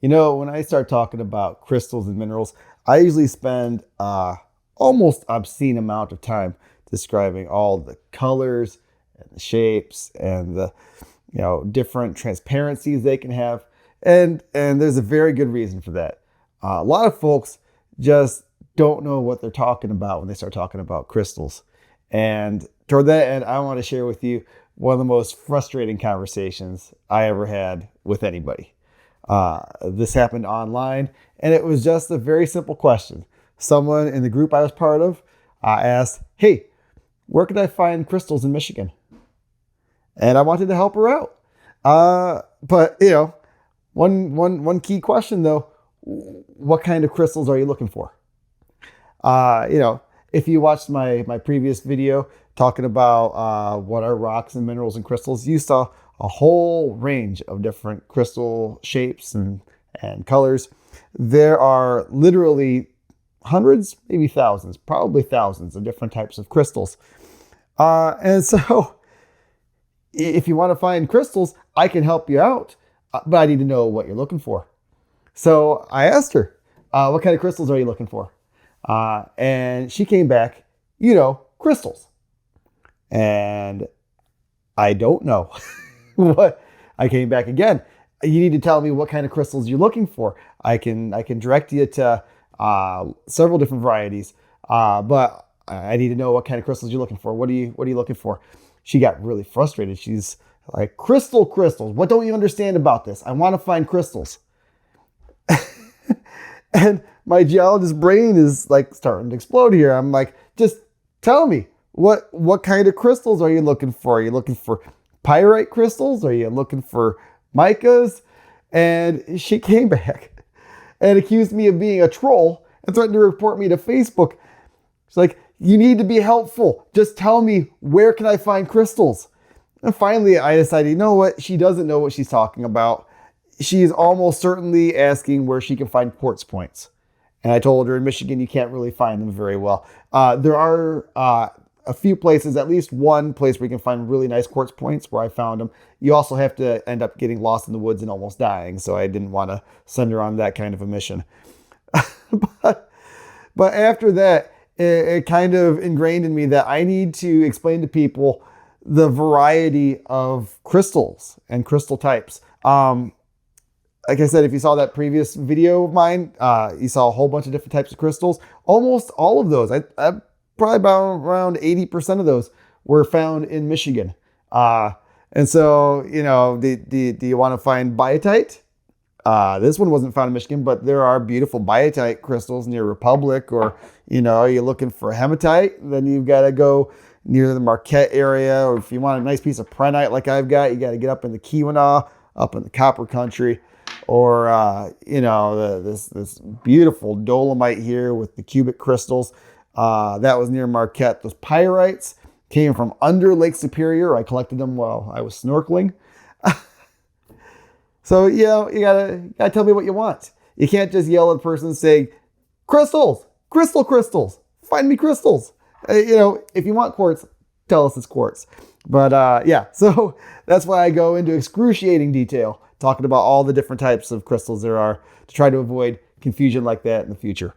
When I start talking about crystals and minerals, I usually spend almost obscene amount of time describing all the colors and the shapes and the different transparencies they can have, and there's a very good reason for that. A lot of folks just don't know what they're talking about when they start talking about crystals, and toward that end, I want to share with you one of the most frustrating conversations I ever had with anybody. This happened online, and it was just a very simple question. Someone in the group I was part of asked, "Hey, where can I find crystals in Michigan?" And I wanted to help her out. But one key question though: what kind of crystals are you looking for? If you watched my previous video talking about what are rocks and minerals and crystals, you saw a whole range of different crystal shapes and colors. There are literally hundreds, maybe thousands, probably thousands of different types of crystals. And so if you want to find crystals, I can help you out, but I need to know what you're looking for. So I asked her, what kind of crystals are you looking for? And she came back, crystals. And I don't know what. I came back again. You need to tell me what kind of crystals you're looking for. I can direct you to several different varieties, but I need to know what kind of crystals you're looking for. What are you looking for? She got really frustrated. She's like, crystals. What don't you understand about this? I want to find crystals. And my geologist brain is like starting to explode here. I'm like, just tell me what kind of crystals are you looking for? Are you looking for pyrite crystals? Are you looking for micas? And she came back and accused me of being a troll and threatened to report me to Facebook. She's like, you need to be helpful. Just tell me, where can I find crystals? And finally, I decided, you know what? She doesn't know what she's talking about. She's almost certainly asking where she can find quartz points. And I told her in Michigan, you can't really find them very well. There are a few places, at least one place where you can find really nice quartz points where I found them. You also have to end up getting lost in the woods and almost dying. So I didn't want to send her on that kind of a mission. but after that, it kind of ingrained in me that I need to explain to people the variety of crystals and crystal types. Like I said, if you saw that previous video of mine, you saw a whole bunch of different types of crystals. Almost all of those, I probably about around 80% of those were found in Michigan. And so, do you want to find biotite? This one wasn't found in Michigan, but there are beautiful biotite crystals near Republic, or, are you looking for hematite? Then you've got to go near the Marquette area. Or if you want a nice piece of prehnite like I've got, you got to get up in the Keweenaw, up in the copper country. Or, this beautiful dolomite here with the cubic crystals. That was near Marquette. Those pyrites came from under Lake Superior. I collected them while I was snorkeling. So, you gotta tell me what you want. You can't just yell at a person and say, crystals, crystals, find me crystals. If you want quartz, tell us it's quartz. But so that's why I go into excruciating detail talking about all the different types of crystals there are to try to avoid confusion like that in the future.